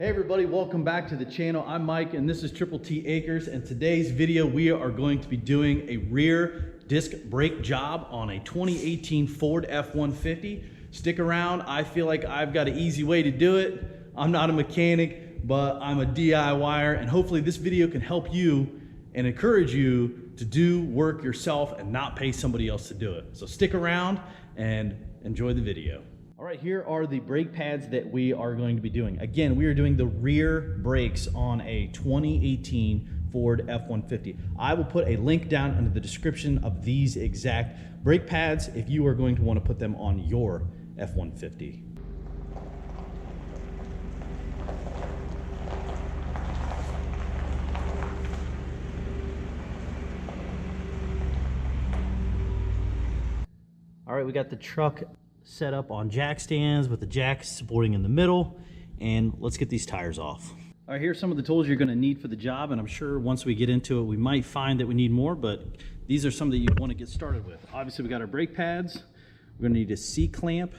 Hey everybody, welcome back to the channel. I'm Mike and this is Triple T Acres, and today's video we are going to be doing a rear disc brake job on a 2018 Ford F-150. Stick around. I feel like I've got an easy way to do it. I'm not a mechanic, but I'm a DIYer, and hopefully this video can help you and encourage you to do work yourself and not pay somebody else to do it. So stick around and enjoy the video. All right, here are the brake pads that we are going to be doing. Again, we are doing the rear brakes on a 2018 Ford F-150. I will put a link down in the description of these exact brake pads if you are going to want to put them on your F-150. All right, we got the truck set up on jack stands with the jack supporting in the middle, and let's get these tires off. All right, here's some of the tools you're going to need for the job, and I'm sure once we get into it we might find that we need more, but these are some that you want to get started with. Obviously we got our brake pads. We're going to need a C-clamp,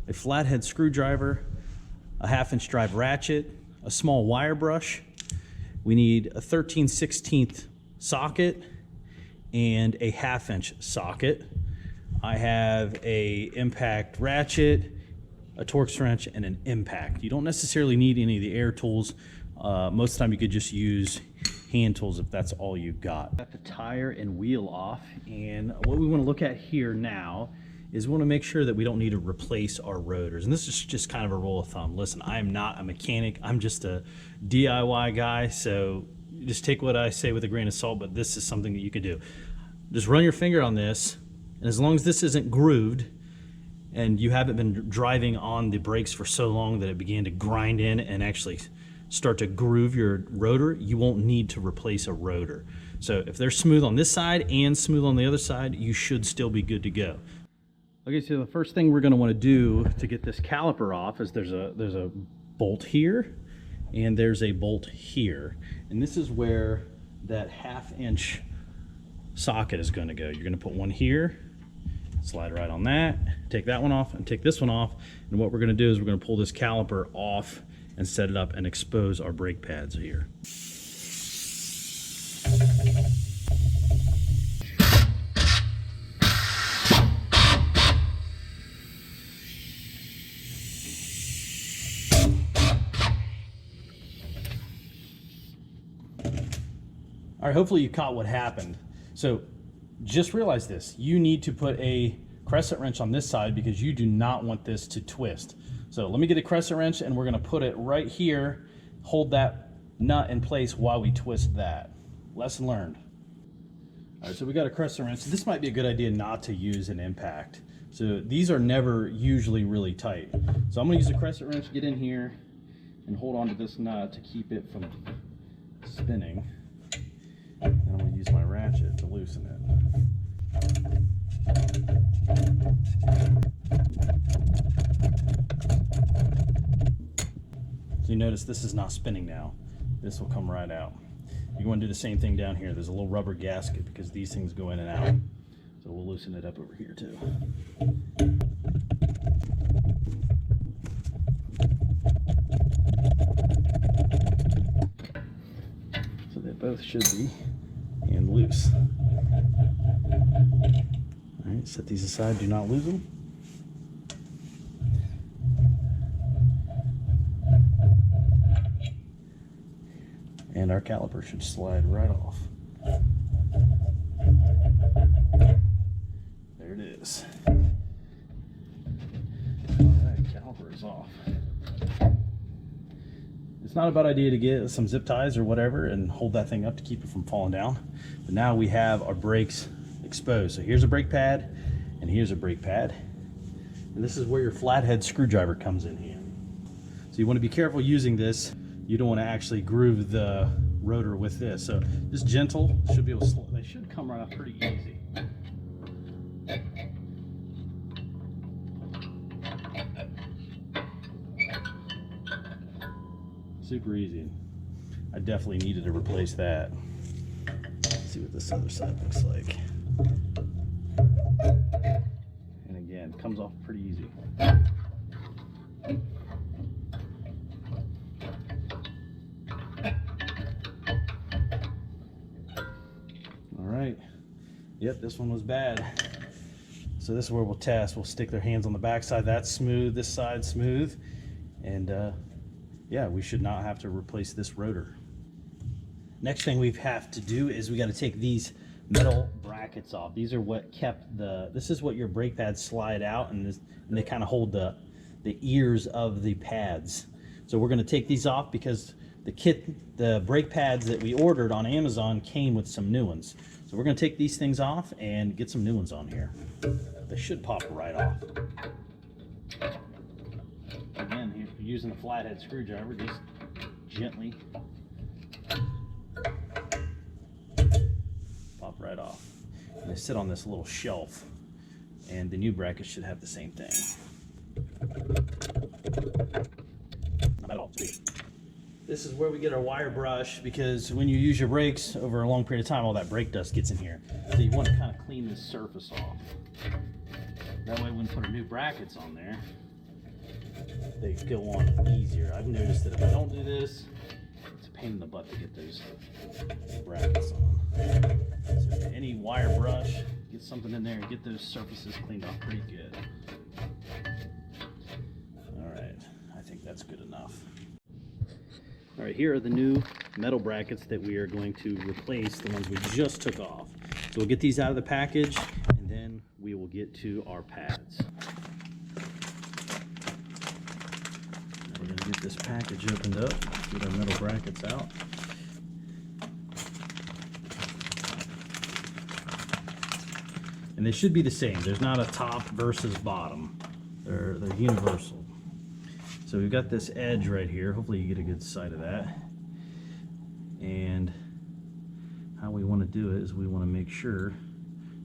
a flathead screwdriver, a 1/2-inch drive ratchet, a small wire brush. We need a 13/16 socket and a 1/2-inch socket. I have a impact ratchet, a Torx wrench, and an impact. You don't necessarily need any of the air tools. Most of the time you could just use hand tools if that's all you've got. Got the tire and wheel off, and what we want to look at here now is we want to make sure that we don't need to replace our rotors. And this is just kind of a rule of thumb. Listen, I am not a mechanic. I'm just a DIY guy, so just take what I say with a grain of salt, but this is something that you could do. Just run your finger on this, and as long as this isn't grooved and you haven't been driving on the brakes for so long that it began to grind in and actually start to groove your rotor, you won't need to replace a rotor. So if they're smooth on this side and smooth on the other side, you should still be good to go. Okay, so the first thing we're going to want to do to get this caliper off is there's a bolt here and there's a bolt here. And this is where that 1/2-inch socket is going to go. You're going to put one here, slide right on that, take that one off, and take this one off. And what we're going to do is we're going to pull this caliper off and set it up and expose our brake pads here. All right, hopefully you caught what happened. So just realize this, you need to put a crescent wrench on this side because you do not want this to twist. So let me get a crescent wrench and we're gonna put it right here, hold that nut in place while we twist that. Lesson learned. All right, so we got a crescent wrench. This might be a good idea not to use an impact. So these are never usually really tight. So I'm gonna use a crescent wrench, get in here and hold on to this nut to keep it from spinning. And I'm going to use my ratchet to loosen it. So you notice this is not spinning now. This will come right out. You want to do the same thing down here. There's a little rubber gasket because these things go in and out. So we'll loosen it up over here too. So they both should be and loose. All right, set these aside, do not lose them. And our caliper should slide right off. There it is. All right, caliper is off. It's not a bad idea to get some zip ties or whatever and hold that thing up to keep it from falling down. But now we have our brakes exposed. So here's a brake pad and here's a brake pad. And this is where your flathead screwdriver comes in here. So you want to be careful using this. You don't want to actually groove the rotor with this. So just gentle, should be able to, they should come right out pretty easy. Super easy. I definitely needed to replace that. Let's see what this other side looks like. And again, comes off pretty easy. Yep, this one was bad. So this is where we'll test. We'll stick their hands on the back side. That's smooth, this side smooth. And yeah, we should not have to replace this rotor. Next thing we have to do is we got to take these metal brackets off. These are what kept this is what your brake pads slide out, and they kind of hold the ears of the pads. So we're going to take these off because the brake pads that we ordered on Amazon came with some new ones. So we're going to take these things off and get some new ones on here. They should pop right off. Again, if you're using a flathead screwdriver, just gently pop right off. And they sit on this little shelf, and the new brackets should have the same thing. Not at all. This is where we get our wire brush, because when you use your brakes over a long period of time, all that brake dust gets in here. So you want to kind of clean this surface off. That way when we put our new brackets on there, they go on easier. I've noticed that if I don't do this, it's a pain in the butt to get those brackets on. So any wire brush, get something in there and get those surfaces cleaned off pretty good. All right, I think that's good enough. All right, here are the new metal brackets that we are going to replace, the ones we just took off. So we'll get these out of the package, and then we will get to our pads. Now we're going to get this package opened up, get our metal brackets out. And they should be the same. There's not a top versus bottom. They're universal. So we've got this edge right here. Hopefully you get a good sight of that. And how we want to do it is we want to make sure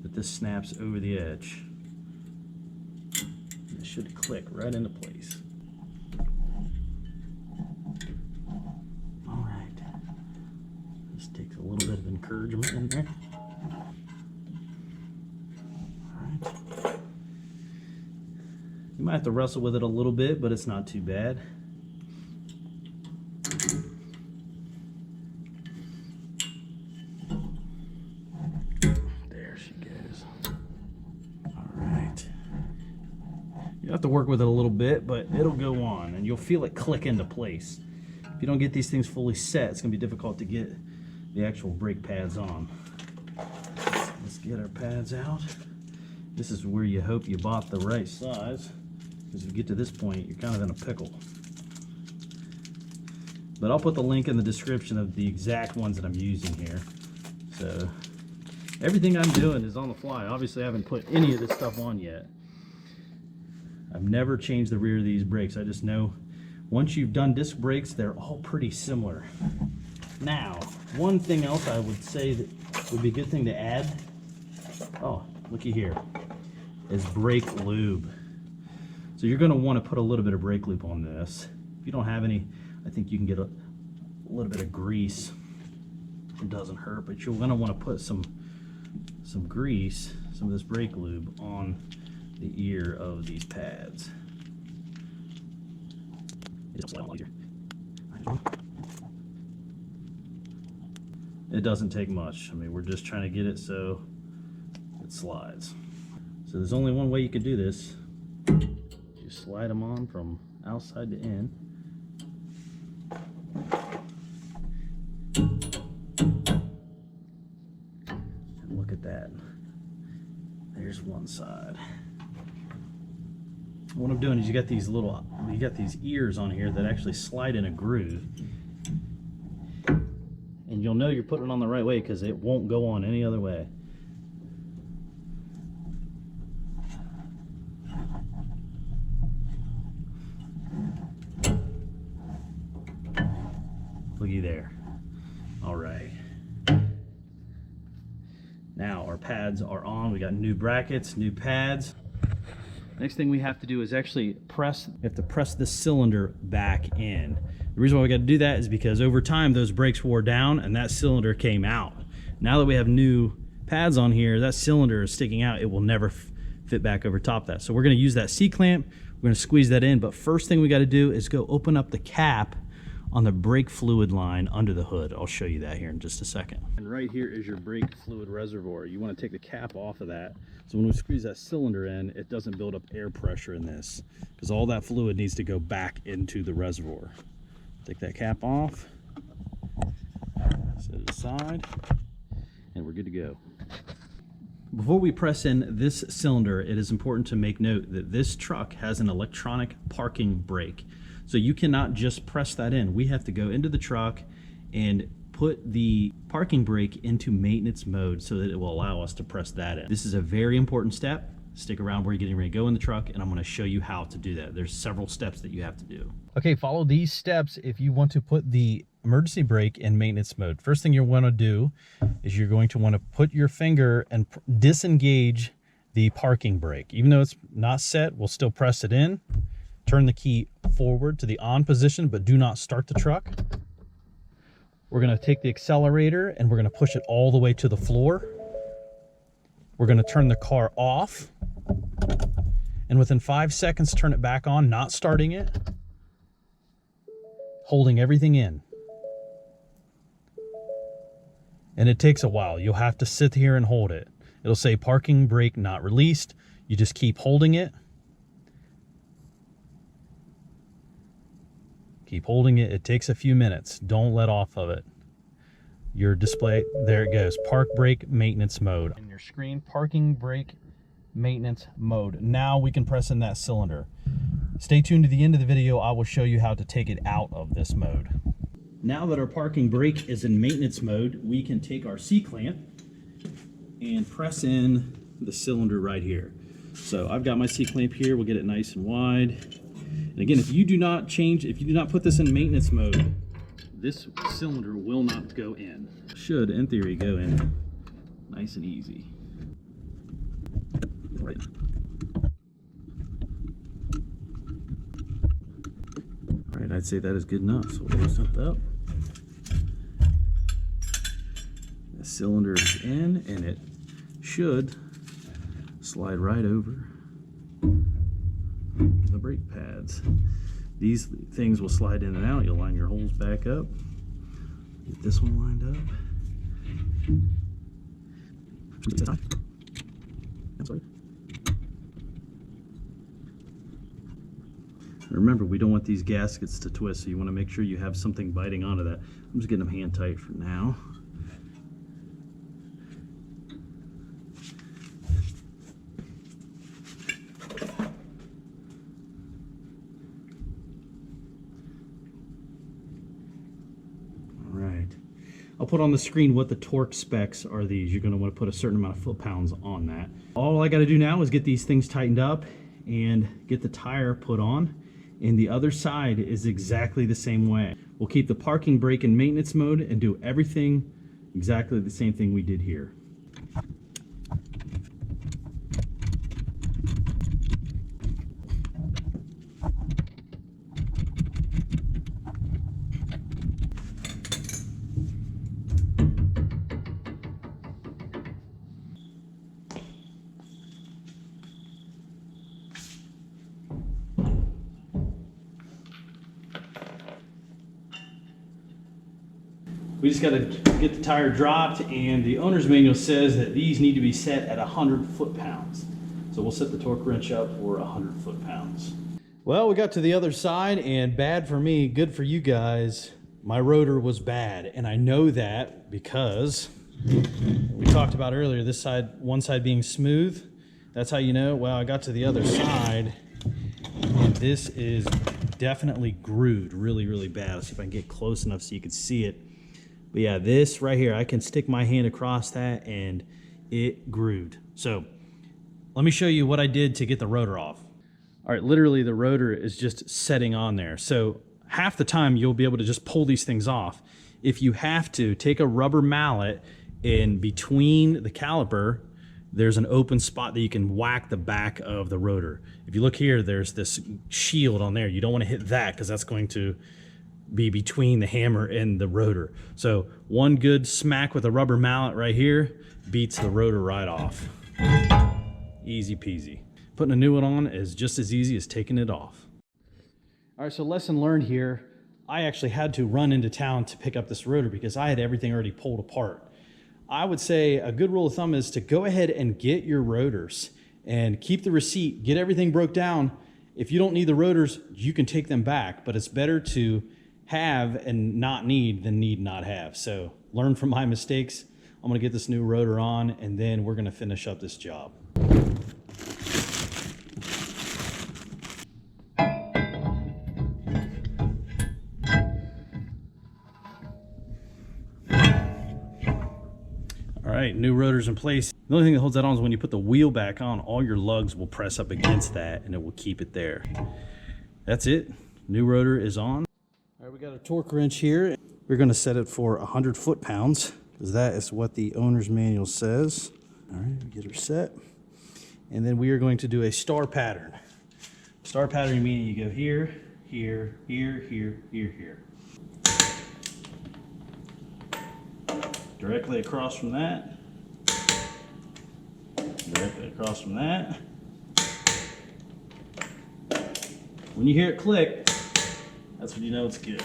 that this snaps over the edge. It should click right into place. All right. This takes a little bit of encouragement in there. You might have to wrestle with it a little bit, but it's not too bad. There she goes. All right. You have to work with it a little bit, but it'll go on, and you'll feel it click into place. If you don't get these things fully set, it's going to be difficult to get the actual brake pads on. Let's get our pads out. This is where you hope you bought the right size, because if you get to this point, you're kind of in a pickle. But I'll put the link in the description of the exact ones that I'm using here. So everything I'm doing is on the fly. Obviously, I haven't put any of this stuff on yet. I've never changed the rear of these brakes. I just know once you've done disc brakes, they're all pretty similar. Now, one thing else I would say that would be a good thing to add, oh, looky here, is brake lube. So you're going to want to put a little bit of brake lube on this. If you don't have any, I think you can get a little bit of grease. It doesn't hurt, but you're going to want to put some grease, some of this brake lube on the ear of these pads. It doesn't take much. I mean, we're just trying to get it so it slides. So there's only one way you can do this. You slide them on from outside to in. And look at that. There's one side. What I'm doing is you got these ears on here that actually slide in a groove. And you'll know you're putting it on the right way because it won't go on any other way. Looky there. All right. Now our pads are on. We got new brackets, new pads. Next thing we have to do is actually press this cylinder back in. The reason why we got to do that is because over time those brakes wore down and that cylinder came out. Now that we have new pads on here, that cylinder is sticking out. It will never fit back over top of that. So we're going to use that C-clamp. We're going to squeeze that in. But first thing we got to do is go open up the cap on the brake fluid line under the hood. I'll show you that here in just a second. And right here is your brake fluid reservoir. You want to take the cap off of that, so when we squeeze that cylinder in, it doesn't build up air pressure in this, because all that fluid needs to go back into the reservoir. Take that cap off, set it aside, and we're good to go. Before we press in this cylinder, it is important to make note that this truck has an electronic parking brake. So you cannot just press that in. We have to go into the truck and put the parking brake into maintenance mode so that it will allow us to press that in. This is a very important step. Stick around, we're getting ready to go in the truck, and I'm going to show you how to do that. There's several steps that you have to do. Okay, follow these steps if you want to put the emergency brake in maintenance mode. First thing you want to do is you're going to want to put your finger and disengage the parking brake. Even though it's not set, we'll still press it in. Turn the key forward to the on position, but do not start the truck. We're going to take the accelerator and we're going to push it all the way to the floor. We're going to turn the car off, and within 5 seconds turn it back on, not starting it, holding everything in. And it takes a while. You'll have to sit here and hold it. It'll say parking brake not released. You just keep holding it. Keep holding it. It takes a few minutes. Don't let off of it. Your display, there it goes. Park brake maintenance mode. And your screen, parking brake maintenance mode. Now we can press in that cylinder. Stay tuned to the end of the video. I will show you how to take it out of this mode. Now that our parking brake is in maintenance mode, we can take our C-clamp and press in the cylinder right here. So I've got my C-clamp here. We'll get it nice and wide. And again, if you do not put this in maintenance mode, this cylinder will not go in. Should, in theory, go in nice and easy. Right. All right, I'd say that is good enough. So we'll loosen it up. The cylinder is in, and it should slide right over the brake pads. These things will slide in and out. You'll line your holes back up. Get this one lined up. Remember, we don't want these gaskets to twist, so you want to make sure you have something biting onto that. I'm just getting them hand tight for now. I'll put on the screen what the torque specs are. These, you're going to want to put a certain amount of foot-pounds on that. All I got to do now is get these things tightened up and get the tire put on, and the other side is exactly the same way. We'll keep the parking brake in maintenance mode and do everything exactly the same thing we did here. We just got to get the tire dropped, and the owner's manual says that these need to be set at 100 foot-pounds. So we'll set the torque wrench up for 100 foot-pounds. Well, we got to the other side, and bad for me, good for you guys. My rotor was bad, and I know that because we talked about earlier, this side, one side being smooth. That's how you know. Well, I got to the other side, and this is definitely grooved really, really bad. Let's see if I can get close enough so you can see it. But yeah, this right here, I can stick my hand across that and it grooved. So let me show you what I did to get the rotor off. All right, literally the rotor is just setting on there. So half the time you'll be able to just pull these things off. If you have to, take a rubber mallet in between the caliper, there's an open spot that you can whack the back of the rotor. If you look here, there's this shield on there. You don't want to hit that because that's going to be between the hammer and the rotor. So one good smack with a rubber mallet right here beats the rotor right off. Easy peasy. Putting a new one on is just as easy as taking it off. All right, so lesson learned here. I actually had to run into town to pick up this rotor because I had everything already pulled apart. I would say a good rule of thumb is to go ahead and get your rotors and keep the receipt, get everything broke down. If you don't need the rotors, you can take them back, but it's better to have and not need than need not have. So learn from my mistakes. I'm gonna get this new rotor on and then we're gonna finish up this job. All right, new rotor's in place. The only thing that holds that on is when you put the wheel back on, all your lugs will press up against that and it will keep it there. That's it. New rotor is on. All right, we got a torque wrench here. We're gonna set it for 100 foot-pounds because that is what the owner's manual says. All right, we get her set. And then we are going to do a star pattern. Star pattern meaning you go here, here, here, here, here, here. Directly across from that. Directly across from that. When you hear it click, that's when you know it's good.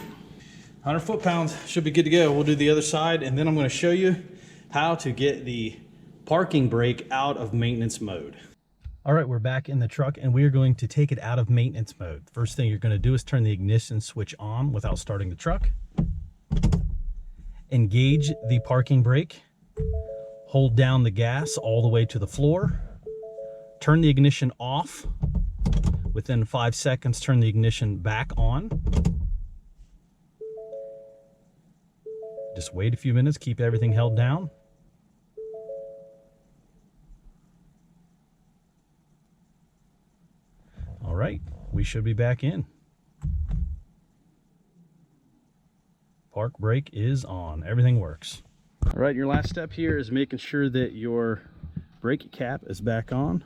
100 foot-pounds should be good to go. We'll do the other side, and then I'm going to show you how to get the parking brake out of maintenance mode. All right, we're back in the truck, and we are going to take it out of maintenance mode. First thing you're going to do is turn the ignition switch on without starting the truck. Engage the parking brake. Hold down the gas all the way to the floor. Turn the ignition off. Within 5 seconds, turn the ignition back on. Just wait a few minutes, keep everything held down. All right, we should be back in. Park brake is on, everything works. All right, your last step here is making sure that your brake cap is back on.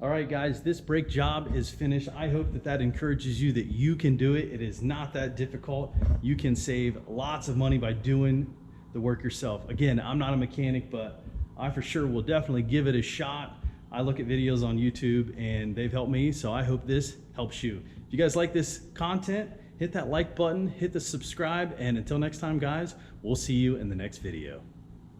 All right, guys, this brake job is finished. I hope that that encourages you that you can do it. It is not that difficult. You can save lots of money by doing the work yourself. Again, I'm not a mechanic, but I for sure will definitely give it a shot. I look at videos on YouTube and they've helped me, so I hope this helps you. If you guys like this content, hit that like button, hit the subscribe, and until next time, guys, we'll see you in the next video.